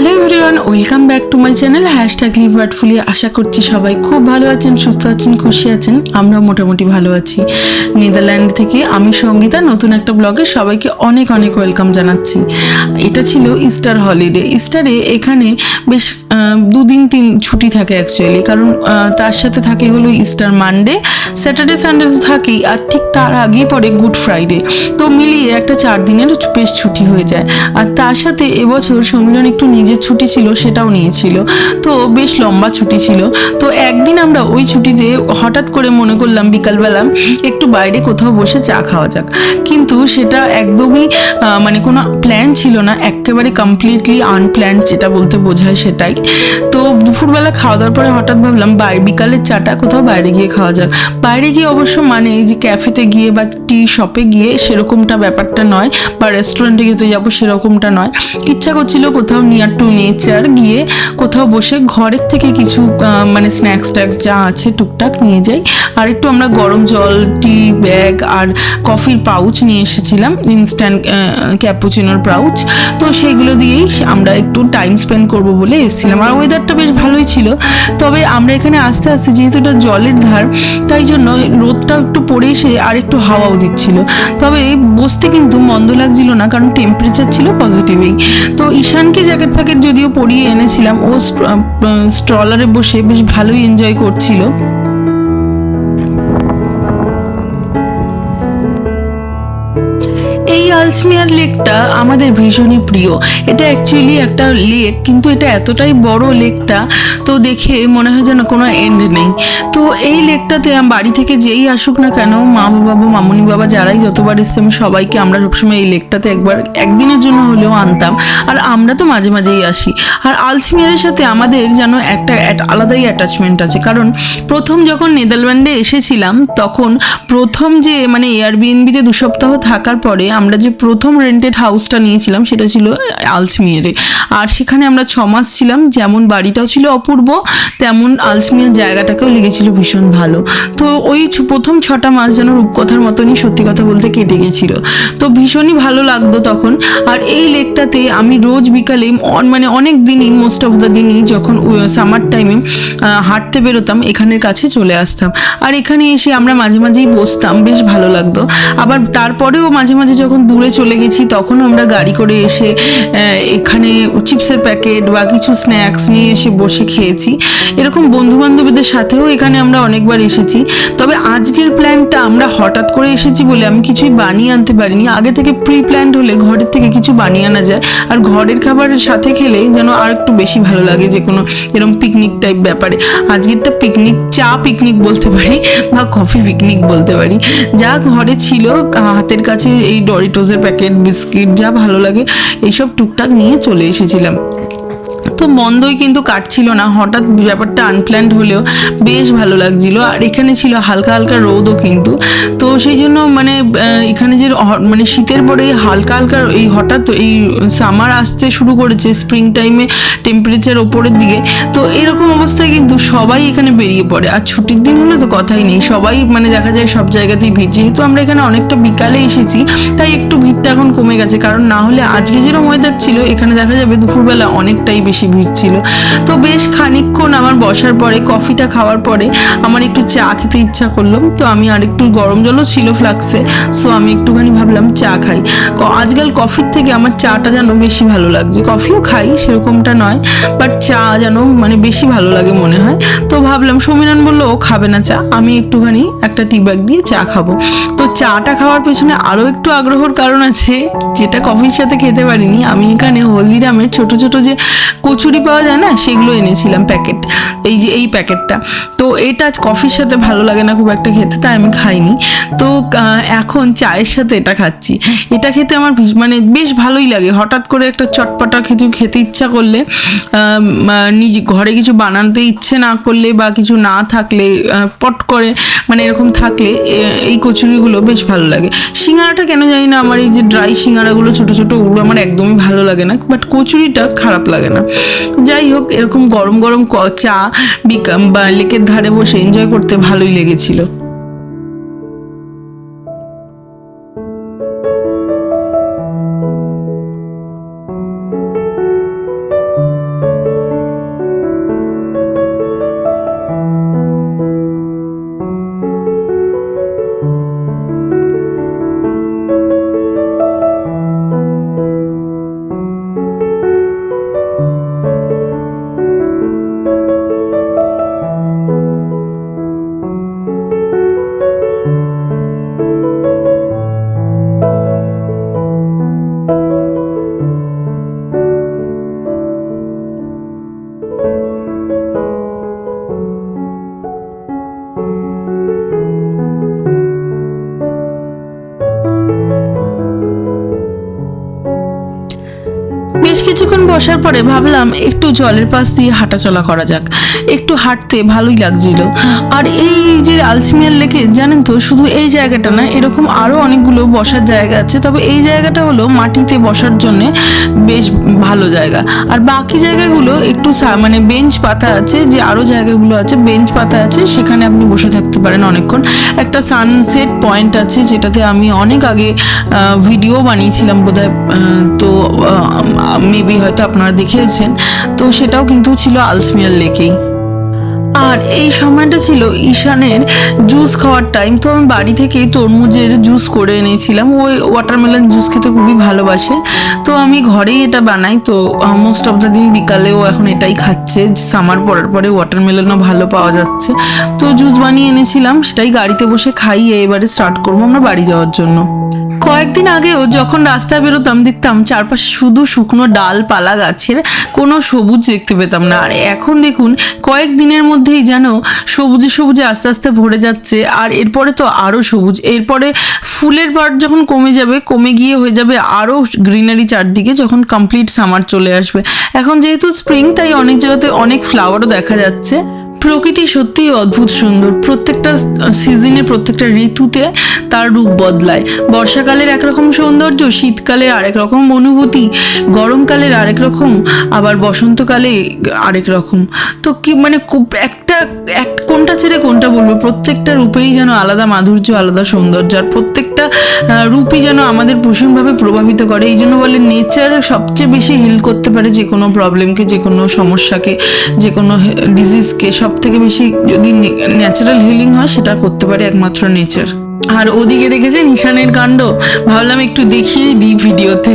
Hello everyone, welcome back to my channel #লিভওয়ার্ডফুলি। আশা করছি সবাই খুব ভালো আছেন, সুস্থ আছেন, খুশি আছেন। আমরা মোটামুটি ভালো আছি। নেদারল্যান্ড থেকে আমি সঙ্গীতা নতুন একটা ব্লগে সবাইকে অনেক অনেক ওয়েলকাম জানাচ্ছি। এটা ছিল ইস্টার হলিডে। ইস্টারে এখানে বেশ 2 দিন ছুটি থাকে অ্যাকচুয়ালি, কারণ তার সাথে থাকে হলো ইস্টার মানডে, স্যাটারডে সানডে তো থাকেই, আর ঠিক তার আগেই পড়ে গুড ফ্রাইডে। তো মিলিয়ে একটা 4 দিনের বেশ ছুটি হয়ে যায়। আর তার সাথে এবছর সমীরণ একটু নিজের ছুটি ছিল, সেটাও নিয়েছিল, তো বেশ লম্বা ছুটি ছিল। তো একদিন আমরা ওই ছুটিতে হঠাৎ করে মনে করলাম বিকালবেলা একটু বাইরে কোথাও বসে চা খাওয়া যাক, কিন্তু সেটা একদমই মানে কোনো প্ল্যান ছিল না, একেবারে কমপ্লিটলি আনপ্ল্যান্ড যেটা বলতে বোঝায় সেটাই। তো দুপুরবেলা খাওয়া দাওয়ার পরে হঠাৎ ভাবলাম বিকালের চাটা কোথাও বাইরে গিয়ে খাওয়া যাক। বাইরে গিয়ে অবশ্য মানে এই যে ক্যাফেতে গিয়ে বা টি শপে গিয়ে সেরকমটা ব্যাপারটা নয়, বা রেস্টুরেন্টে যেতে যাবো সেরকমটা নয়। ইচ্ছা করছিল কোথাও নিয়ার টু নেচার গিয়ে কোথাও বসে ঘরের থেকে কিছু মানে স্ন্যাক্স ট্যাক্স যা আছে টুকটাক নিয়ে যাই। আর একটু আমরা গরম জল, টি ব্যাগ আর কফির পাউচ নিয়ে এসেছিলাম, ইনস্ট্যান্ট ক্যাপুচিনোর পাউচ। তো সেইগুলো দিয়েই আমরা একটু টাইম স্পেন্ড করবো বলে এসেছিলাম। আর ওয়েদারটা বেশ ভালোই ছিল। তবে আমরা এখানে আস্তে আস্তে, যেহেতু এটা জলের ধার, তাই জন্য রোদটা একটু পড়ে এসে আর একটু হাওয়াও দিচ্ছিল। তবে বসতে কিন্তু মন্দ লাগছিল না, কারণ টেম্পারেচার ছিল পজিটিভই। তো ঈশানকে জ্যাকেট ফ্যাকেট যদিও পরিয়ে এনেছিলাম, ও স্ট্রলারে বসে বেশ ভালোই এনজয় করছিল। এই আলসমিয়ার লেকটা আমাদের ভীষণই প্রিয়। এটা অ্যাকচুয়ালি একটা লেক, কিন্তু এটা এতটাই বড় লেকটা, তো দেখে মনে হয় যেন কোনো এন্ড নেই। তো এই লেকটাতে বাড়ি থেকে যেই আসুক না কেন, মা বাবা, মামুনি বাবা যারাই যতবার এসছে, আমি সবাইকে আমরা সবসময় এই লেকটাতে একদিনের জন্য হলেও আনতাম। আর আমরা তো মাঝে মাঝেই আসি। আর আলসমিয়ারের সাথে আমাদের যেন একটা আলাদাই অ্যাটাচমেন্ট আছে, কারণ প্রথম যখন নেদারল্যান্ডে এসেছিলাম, তখন প্রথম যে মানে এয়ারবিএনবিতে 2 সপ্তাহ থাকার পরে আমরা যে প্রথম রেন্টেড হাউসটা নিয়েছিলাম সেটা ছিল আলসমিয়ারে। আর সেখানে আমরা 6 মাস ছিলাম। যেমন বাড়িটাও ছিল অপূর্ব, তেমন আলসমিয়ার জায়গাটাকেও লেগেছিল ভীষণ ভালো। তো ওই প্রথম 6টা মাস যেন রূপকথার মতনই সত্যি কথা বলতে কেটে গেছিল। তো ভীষণই ভালো লাগতো তখন। আর এই লেকটাতে আমি রোজ বিকালে মানে অনেক দিনই, মোস্ট অফ দ্য দিনই যখন সামার টাইমে হাঁটতে বেরোতাম, এখানের কাছে চলে আসতাম। আর এখানে এসে আমরা মাঝে মাঝেই বসতাম, বেশ ভালো লাগতো। আবার তারপরেও মাঝে মাঝে যখন দূরে চলে গেছি, তখন আমরা গাড়ি করে এসে এখানে চিপসের প্যাকেট বা কিছু স্ন্যাক্স নিয়ে এসে বসে খেয়েছি। এরকম বন্ধু বান্ধবীদের সাথেও এখানে আমরা অনেকবার এসেছি। তবে আজকের প্ল্যানটা আমরা হঠাৎ করে এসেছি বলে আমি কিছুই বানিয়ে আনতে পারিনি। আগে থেকে প্রি প্ল্যান্ড হলে ঘরের থেকে কিছু বানিয়ে আনা যায়, আর ঘরের খাবারের সাথে খেলে যেন আর একটু বেশি ভালো লাগে, যে কোনো এরকম পিকনিক টাইপ ব্যাপারে। আজকেরটা পিকনিক, চা পিকনিক বলতে পারি বা কফি পিকনিক বলতে পারি। যা ঘরে ছিল হাতের কাছে, এই ডরিটোসের প্যাকেট, বিস্কিট, যা ভালো লাগে এইসব টুকটাক নিয়ে চলে এসেছিলাম। তো মন্দই কিন্তু কাটছিল না, হঠাৎ ব্যাপারটা আনপ্ল্যান্ড হলেও বেশ ভালো লাগছিল। আর এখানে ছিল হালকা হালকা রোদও কিন্তু। তো সেই জন্য মানে এখানে যে মানে শীতের পরে হালকা হালকা এই হঠাৎ এই সামার আসতে শুরু করেছে, স্প্রিং টাইমে টেম্পারেচার ওপরের দিকে, তো এরকম অবস্থায় কিন্তু সবাই এখানে বেরিয়ে পড়ে। আর ছুটির দিন হলে তো কথাই নেই, সবাই মানে দেখা যায় সব জায়গাতেই ভিড়। যেহেতু আমরা এখানে অনেকটা বিকালে এসেছি, তাই একটু ভিড়টা এখন কমে গেছে, কারণ না হলে আজকে যেরকম ওয়েদার ছিল, এখানে দেখা যাবে দুপুরবেলা অনেকটাই বেশি ভিড় ছিল। তো বেশ খানিকক্ষণ আমার বসার পরে, কফিটা খাওয়ার পরে আমার একটু চা খেতে ইচ্ছা করলো। তো আমি আর একটু গরম জলও ছিল ফ্লাক্সে, সো আমি একটুখানি ভাবলাম চা খাই। আজকাল কফির থেকে আমার চাটা যেন বেশি ভালো লাগছে। কফিও খাই, সেরকমটা নয়, বাট চা যেন মানে বেশি ভালো লাগে মনে হয়। তো ভাবলাম, সমীরণ বললো ও খাবে না চা, আমি একটুখানি একটা টি ব্যাগ দিয়ে চা খাবো। তো চাটা খাওয়ার পেছনে আরও একটু আগ্রহর কারণ আছে, যেটা কফির সাথে খেতে পারিনি। আমি এখানে হলদিরামের ছোট ছোট যে কচুরি পাওয়া যায় না, সেগুলো এনেছিলাম প্যাকেট, এই যে এই প্যাকেটটা। তো এটা কফির সাথে ভালো লাগে না খুব একটা খেতে, তাই আমি খাইনি। তো এখন চায়ের সাথে এটা খাচ্ছি। এটা খেতে আমার মানে বেশ ভালোই লাগে। হঠাৎ করে একটা চটপটা কিছু খেতে ইচ্ছা করলে, নিজে ঘরে কিছু বানাতে ইচ্ছে না করলে বা কিছু না থাকলে, পট করে মানে এরকম থাকলে এই কচুরিগুলো বেশ ভালো লাগে। সিঙ্গারাটা কেন জানি না, আমার এই যে ড্রাই সিঙ্গারাগুলো ছোট ছোট, ওগুলো আমার একদমই ভালো লাগে না, বাট কচুরিটা খারাপ লাগে না। যাই হোক, এরকম গরম গরম চা বা লেকের ধারে বসে এনজয় করতে ভালোই লেগেছিল। বসার পরে ভাবলাম একটু জলের পাশ দিয়ে হাঁটাচলা করা যাক, একটু হাঁটতে ভালোই লাগছিল। আর এই যে আলসিমিয়ার লেকে জানেন তো, শুধু এই জায়গাটা না, এরকম আরো অনেকগুলো বসার জায়গা আছে, তবে এই জায়গাটা হলো মাটিতে বসার জন্য বেশ ভালো জায়গা। আর বাকি জায়গাগুলো একটু মানে বেঞ্চ পাতা আছে, যে আরো জায়গাগুলো আছে বেঞ্চ পাতা আছে, সেখানে আপনি বসে থাকতে পারেন অনেকক্ষণ। একটা সানসেট পয়েন্ট আছে যেটাতে আমি অনেক আগে ভিডিও বানিয়েছিলাম বোধহয়, তো মেবি হয়তো আপনারা দেখেছেন, তো সেটাও কিন্তু ছিল আলসমিয়ার লেকেই। আর এই সময়টা ছিল ঈশানের জুস খাওয়ার টাইম, তো আমি বাড়ি থেকেই তরমুজের জুস করে এনেছিলাম। ওই ওয়াটারমেলন জুস খেতে খুবই ভালোবাসে, তো আমি ঘরেই এটা বানাই। তো মোস্ট অফ দ্য দিন বিকালেও এখন এটাই খাচ্ছে, সামার পড়ার পরে ওয়াটারমেলনও ভালো পাওয়া যাচ্ছে, তো জুস বানিয়ে এনেছিলাম, সেটাই গাড়িতে বসে খাইয়ে এবারে স্টার্ট করবো আমরা বাড়ি যাওয়ার জন্য। কয়েকদিন আগেও যখন রাস্তায় বেরোতাম দেখতাম চারপাশে শুধু শুকনো ডালপালা গাছের, কোনো সবুজ দেখতে পেতাম না। আর এখন দেখুন কয়েকদিনের মধ্যেই যেন সবুজে সবুজে আস্তে আস্তে ভরে যাচ্ছে। আর এরপরে তো আরও সবুজ, এরপরে ফুলের পাট যখন কমে যাবে, কমে গিয়ে হয়ে যাবে আরও গ্রিনারি চারদিকে, যখন কমপ্লিট সামার চলে আসবে। এখন যেহেতু স্প্রিং, তাই অনেক জায়গাতে অনেক ফ্লাওয়ারও দেখা যাচ্ছে। প্রকৃতি সত্যিই অদ্ভুত সুন্দর, প্রত্যেকটা সিজনে প্রত্যেকটা ঋতুতে তার রূপ বদলায়। বর্ষাকালের একরকম সৌন্দর্য, শীতকালের আরেক রকম অনুভূতি, গরমকালের আরেক রকম, আবার বসন্তকালে আরেক রকম। তো কি মানে কোনটা ছেড়ে কোনটা বলবো, প্রত্যেকটা রূপেই যেন আলাদা মাধুর্য, আলাদা সৌন্দর্য, আর প্রত্যেকটা রূপই যেন আমাদের ভীষণভাবে প্রভাবিত করে। এই জন্য বলে নেচার সবচেয়ে বেশি হিল করতে পারে যে কোনো প্রবলেমকে, যে কোনো সমস্যাকে, যে কোনো ডিজিজকে। সব থেকে বেশি যদি ন্যাচারাল হিলিং হয়, সেটা করতে পারে একমাত্র নেচার। আর ওদিকে দেখেছেন ঈশানের কাণ্ড, ভাবলাম একটু দেখিয়ে দিই ভিডিওতে।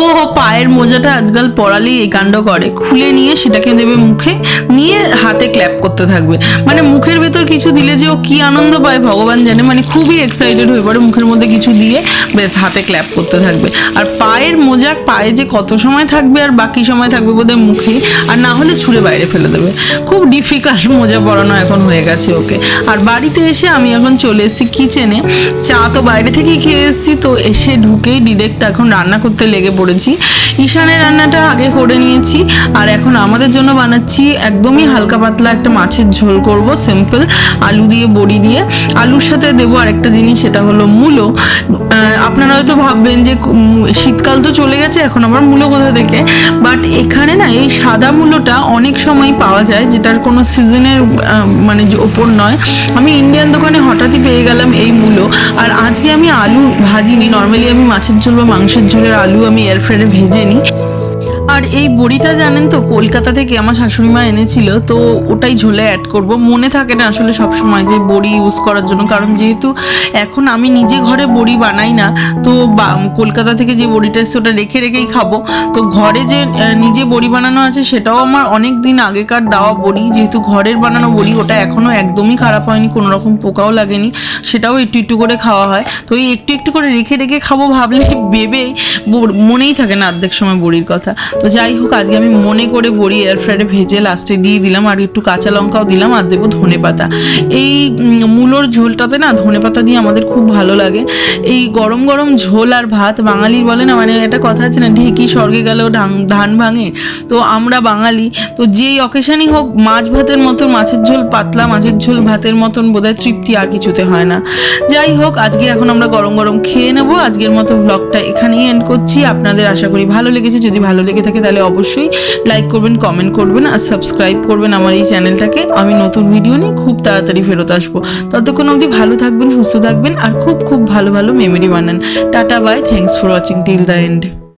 ও পায়ের মোজাটা আজকাল পরালেই এই কাণ্ড করে, খুলে নিয়ে সেটাকে দেবে মুখে, নিয়ে হাতে ক্ল্যাপ করতে থাকবে। মানে মুখের ভেতর কিছু দিলে যে ও কি আনন্দ পায় ভগবান জানে, মানে খুবই এক্সাইটেড হয়ে পড়ে, মুখের মধ্যে কিছু দিয়ে বেশ হাতে ক্ল্যাপ করতে থাকবে। আর পায়ের মোজা পায়ে যে কত সময় থাকবে, আর বাকি সময় থাকবে বোধহয় মুখে, আর না হলে ছুঁড়ে বাইরে ফেলে দেবে। খুব ডিফিকাল্ট মোজা পরানো এখন হয়ে গেছে ওকে। আর বাড়িতে এসে আমি এখন চলে এসেছি কিচেনে। চা তো বাইরে থেকেই খেয়ে এসেছি, তো এসে ঢুকেই ডিরেক্ট এখন রান্না করতে লেগে পড়েছি। ঈশানের রান্নাটা আগে করে নিয়েছি, আর এখন আমাদের জন্য বানাচ্ছি একদমই হালকা পাতলা একটা মাছের ঝোল করব, সিম্পল, আলু দিয়ে বড়ি দিয়ে। আলুর সাথে দেবো আরেকটা জিনিস, সেটা হলো মূলো। আপনারা হয়তো ভাববেন যে শীতকাল তো চলে গেছে, এখন আবার মূলো কোথা থেকে, বাট এখানে না এই সাদা মূলোটা অনেক সময় পাওয়া যায়, যেটার কোনো সিজনের মানে ওপর নয়। আমি ইন্ডিয়ান দোকানে হঠাৎই পেয়ে গেলাম এই মূলো। আর আজকে আমি আলু ভাজিনি, নর্মালি আমি মাছের ঝোল বা মাংসের ঝোলের আলু আমি এয়ার ফ্রায়ারে ভেজে নিই। আর এই বড়িটা জানেন তো কলকাতা থেকে আমার শাশুড়ি মা এনেছিল, তো ওটাই ঝোলে অ্যাড করব। মনে থাকে না আসলে সব সময় যে বড়ি ইউজ করার জন্য, কারণ যেহেতু এখন আমি নিজে ঘরে বড়ি বানাই না, তো কলকাতা থেকে যে বড়িটা এসছে ওটা রেখে রেখেই খাবো। তো ঘরে যে নিজে বড়ি বানানো আছে সেটাও আমার অনেক দিন আগেকার দেওয়া বড়ি, যেহেতু ঘরের বানানো বড়ি, ওটা এখনও একদমই খারাপ হয়নি, কোনো রকম পোকাও লাগেনি, সেটাও একটু একটু করে খাওয়া হয়। তো এই একটু একটু করে রেখে রেখে খাবো ভাবলে ভেবে মনেই থাকে না অর্ধেক সময় বড়ির কথা। তো যাই হোক, আজকে আমি মনে করে বড়ি এয়ার ফ্রায়ারে ভেজে লাস্টে দিয়ে দিলাম, আর একটু কাঁচা লঙ্কাও দিলাম, আর দেবো ধনে পাতা। এই মূলোর ঝোলটাতে না ধনে পাতা দিয়ে আমাদের খুব ভালো লাগে। এই গরম গরম ঝোল আর ভাত, বাঙালির বলে না, মানে একটা কথা আছে না, ঢেকি স্বর্গে গেলেও ধান ভাঙে। তো আমরা বাঙালি, তো যেই অকেশনই হোক, মাছ ভাতের মতো মাছের ঝোল, পাতলা মাছের ঝোল ভাতের মতন বোধহয় তৃপ্তি আর কিছুতে হয় না। যাই হোক, আজকে এখন আমরা গরম গরম খেয়ে নেবো। আজকের মতো ব্লগটা এখানেই এন্ড করছি। আপনাদের আশা করি ভালো লেগেছে। যদি ভালো লেগে থাকে তাহলে অবশ্যই লাইক করবেন, কমেন্ট করবেন, আর সাবস্ক্রাইব করবেন আমার এই চ্যানেলটাকে। আমি নতুন ভিডিও নিয়ে খুব তাড়াতাড়ি ফেরত আসবো। ততক্ষণ অবধি ভালো থাকবেন, সুস্থ থাকবেন, আর খুব খুব ভালো ভালো মেমোরি বানান। টাটা, bye, thanks for watching till the and.